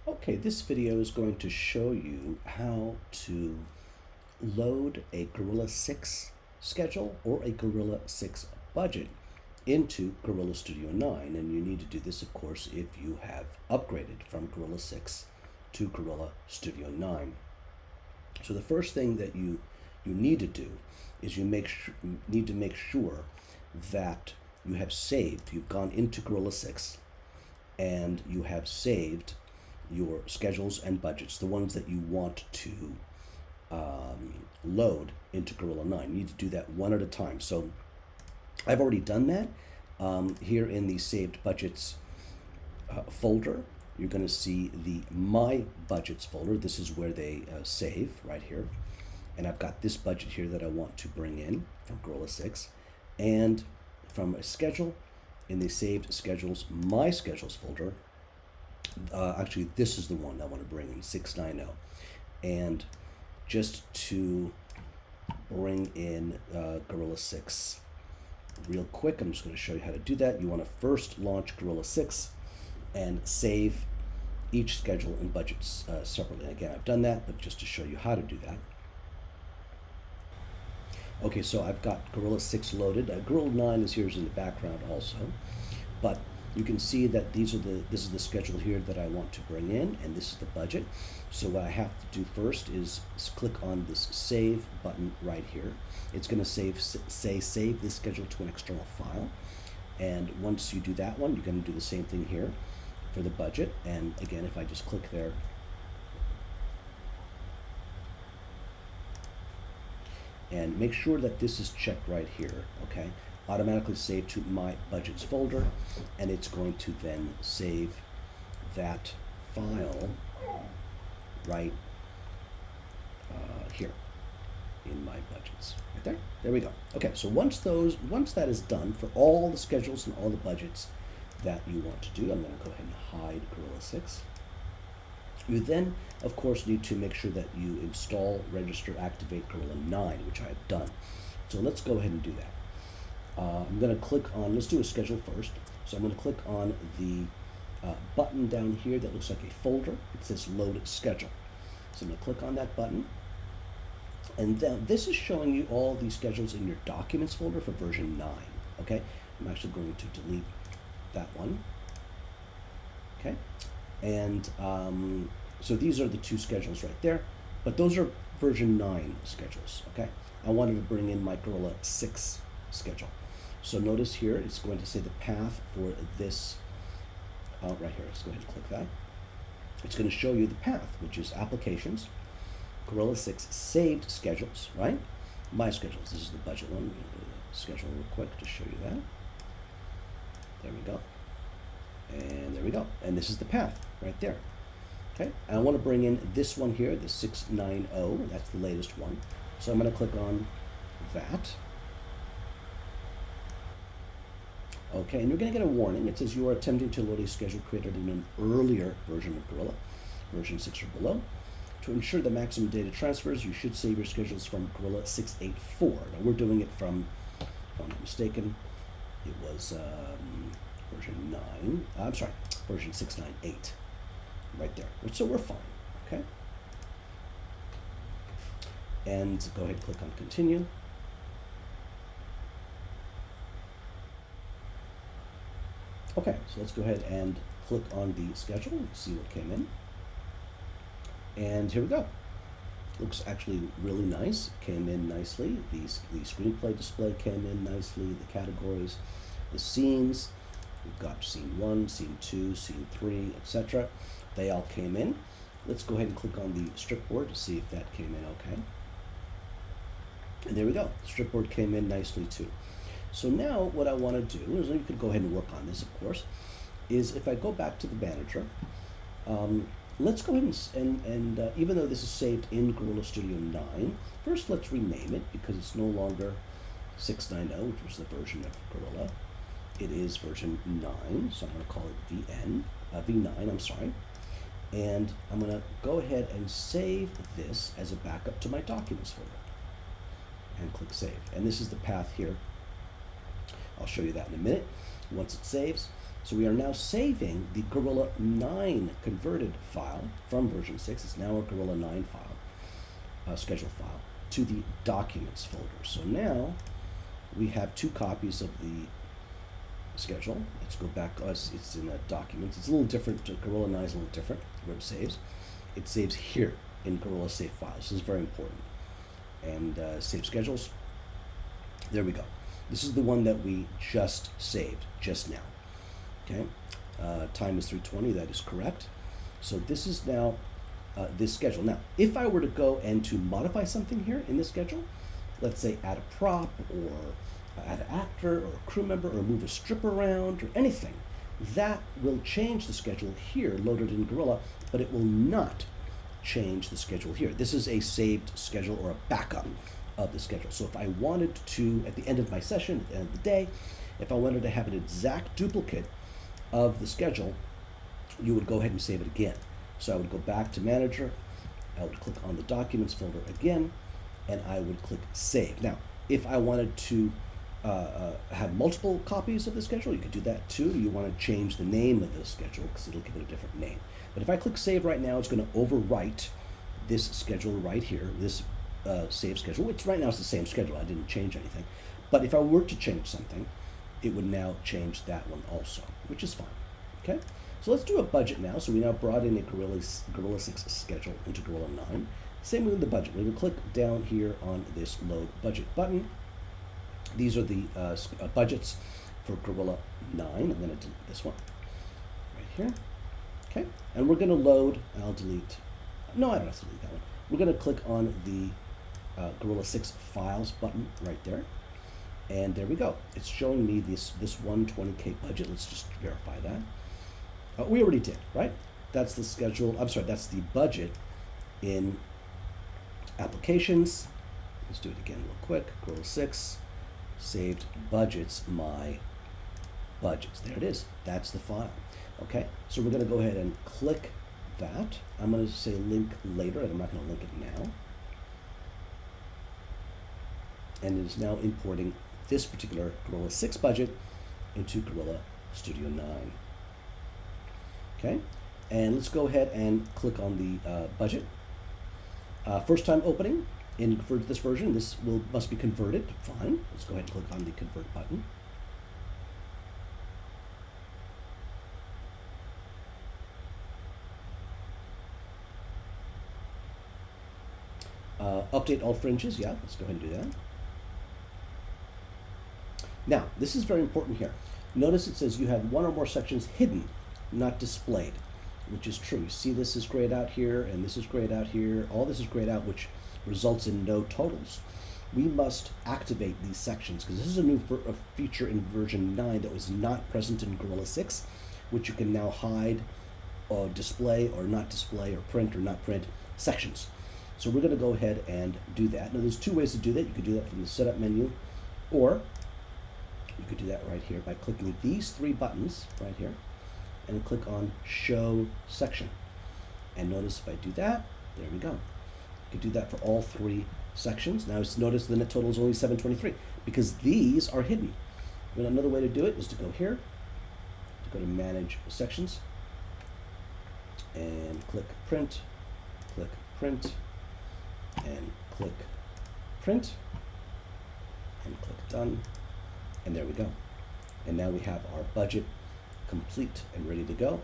Okay, this video is going to show you how to load a Gorilla 6 schedule or a Gorilla 6 budget into Gorilla Studio 9. And you need to do this, of course, if you have upgraded from Gorilla 6 to Gorilla Studio 9. So the first thing that you need to do is you need to make sure that you have saved, you've gone into Gorilla 6 and you have saved your schedules and budgets, the ones that you want to load into Gorilla 9. You need to do that one at a time. So I've already done that. Here in the saved budgets folder, you're going to see the My Budgets folder. This is where they save right here. And I've got this budget here that I want to bring in from Gorilla 6. And from a schedule, in the saved schedules, My Schedules folder, actually this is the one I want to bring in, 690. And just to bring in Gorilla 6 real quick, I'm just going to show you how to do that. You want to first launch Gorilla 6 and save each schedule and budgets separately. Again, I've done that, but just to show you how to do that. Okay, so I've got Gorilla 6 loaded. Gorilla 9 is here in the background also, but you can see that this is the schedule here that I want to bring in, and this is the budget. So what I have to do first is click on this Save button right here. It's going to save this schedule to an external file. And once you do that one, you're going to do the same thing here for the budget. And again, if I just click there, and make sure that this is checked right here, okay? Automatically save to My Budgets folder, and it's going to then save that file right here in My Budgets, right there. There we go. Okay, so once that is done for all the schedules and all the budgets that you want to do, I'm going to go ahead and hide Gorilla 6. You then, of course, need to make sure that you install, register, activate Gorilla 9, which I have done. So let's go ahead and do that. I'm going to click on, let's do a schedule first. So I'm going to click on the button down here that looks like a folder. It says Load Schedule. So I'm going to click on that button. And then this is showing you all the schedules in your Documents folder for version 9. Okay, I'm actually going to delete that one. Okay, and so these are the two schedules right there, but those are version 9 schedules, okay? I wanted to bring in my Gorilla 6 schedule. So notice here, it's going to say the path for this, right here, let's go ahead and click that. It's going to show you the path, which is Applications, Gorilla 6 Saved Schedules, right? My Schedules, this is the budget one. We're going to do the schedule real quick to show you that. There we go. And there we go. And this is the path right there. Okay, and I want to bring in this one here, the 690, that's the latest one. So I'm going to click on that. Okay, and you're going to get a warning. It says you are attempting to load a schedule created in an earlier version of Gorilla, version 6 or below. To ensure the maximum data transfers, you should save your schedules from Gorilla 684. Now we're doing it from, if I'm not mistaken, it was version 9, I'm sorry, version 698. Right there. So we're fine, okay? And go ahead and click on Continue. Okay, so let's go ahead and click on the schedule and see what came in. And here we go. Looks actually really nice. Came in nicely. The screenplay display came in nicely. The categories, the scenes. We've got scene 1, scene 2, scene 3, etc. They all came in. Let's go ahead and click on the strip board to see if that came in okay. And there we go. Strip board came in nicely too. So now what I want to do is, you could go ahead and work on this, of course, is if I go back to the manager, let's go ahead and even though this is saved in Gorilla Studio 9, first let's rename it because it's no longer 690, which was the version of Gorilla. It is version 9, so I'm going to call it V9, I'm sorry. And I'm going to go ahead and save this as a backup to my Documents folder. And click Save. And this is the path here. I'll show you that in a minute. Once it saves, So we are now saving the Gorilla 9 converted file from version 6. It's now a Gorilla 9 file, schedule file, to the documents folder. So now we have 2 copies of the schedule. Let's go back. It's in documents. It's a little different. Gorilla 9 is a little different where it saves. It saves here in Gorilla Save Files. This is very important. And save schedules. There we go. This is the one that we just saved just now. Okay. Time is 3:20. That is correct. So this is now this schedule. Now, if I were to go and to modify something here in this schedule, let's say add a prop or add an actor or a crew member or move a strip around or anything, that will change the schedule here loaded in Gorilla, but it will not change the schedule here. This is a saved schedule or a backup of the schedule. So if I wanted to, at the end of my session, at the end of the day, if I wanted to have an exact duplicate of the schedule, you would go ahead and save it again. So I would go back to Manager, I would click on the Documents folder again, and I would click Save. Now, if I wanted to have multiple copies of the schedule, you could do that too. You want to change the name of the schedule because it'll give it a different name. But if I click Save right now, it's going to overwrite this schedule right here, this save schedule, which right now is the same schedule. I didn't change anything. But if I were to change something, it would now change that one also, which is fine. Okay, so let's do a budget now. So we now brought in a Gorilla 6 schedule into Gorilla 9. Same with the budget. We're going to click down here on this Load Budget button. These are the budgets for Gorilla 9. I'm going to delete this one right here. Okay, and we're going to load, and I'll delete, no, I don't have to delete that one. We're going to click on the Gorilla 6 Files button right there. And there we go. It's showing me this 120K budget. Let's just verify that. We already did, right? That's the schedule. I'm sorry, that's the budget in Applications. Let's do it again real quick. Gorilla 6, saved budgets, my budgets. There it is. That's the file. Okay, so we're going to go ahead and click that. I'm going to say link later, and I'm not going to link it now. And it is now importing this particular Gorilla 6 budget into Gorilla Studio 9. Okay, and let's go ahead and click on the budget. First time opening for this version, this must be converted. Fine. Let's go ahead and click on the Convert button. Update all fringes. Yeah, let's go ahead and do that. Now, this is very important here. Notice it says you have one or more sections hidden, not displayed, which is true. You see this is grayed out here, and this is grayed out here. All this is grayed out, which results in no totals. We must activate these sections because this is a new feature in version 9 that was not present in Gorilla 6, which you can now hide or display or not display or print or not print sections. So we're going to go ahead and do that. Now, there's 2 ways to do that. You could do that from the Setup menu, or you could do that right here by clicking these 3 buttons right here and click on Show Section. And notice if I do that, there we go. You could do that for all 3 sections. Now notice the net total is only 723 because these are hidden. And another way to do it is to go here, to go to Manage Sections, and click Print, and click Print, and click Done. And there we go. And now we have our budget complete and ready to go.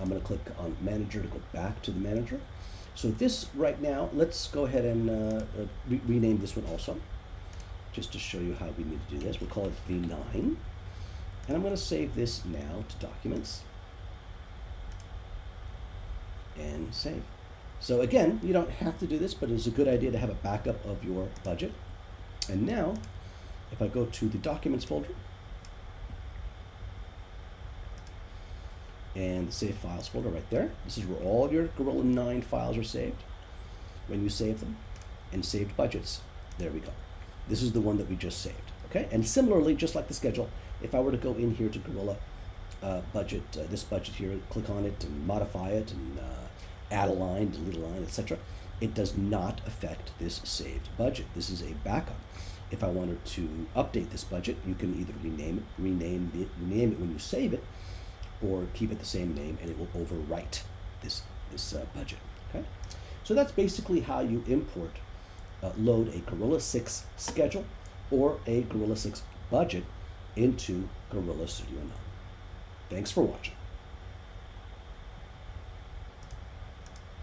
I'm going to click on Manager to go back to the Manager. So this right now, let's go ahead and rename this one also, just to show you how we need to do this. We'll call it V9. And I'm going to save this now to Documents and save. So again, you don't have to do this, but it's a good idea to have a backup of your budget. And now, if I go to the Documents folder and the Save Files folder right there, this is where all your Gorilla 9 files are saved when you save them, and saved budgets. There we go. This is the one that we just saved. Okay, and similarly, just like the schedule, if I were to go in here to Gorilla budget, this budget here, click on it and modify it and add a line, delete a line, etc., it does not affect this saved budget. This is a backup. If I wanted to update this budget, you can either rename it when you save it, or keep it the same name, and it will overwrite this budget. Okay, so that's basically how you load a Gorilla 6 schedule or a Gorilla 6 budget into Gorilla Studio 9. Thanks for watching.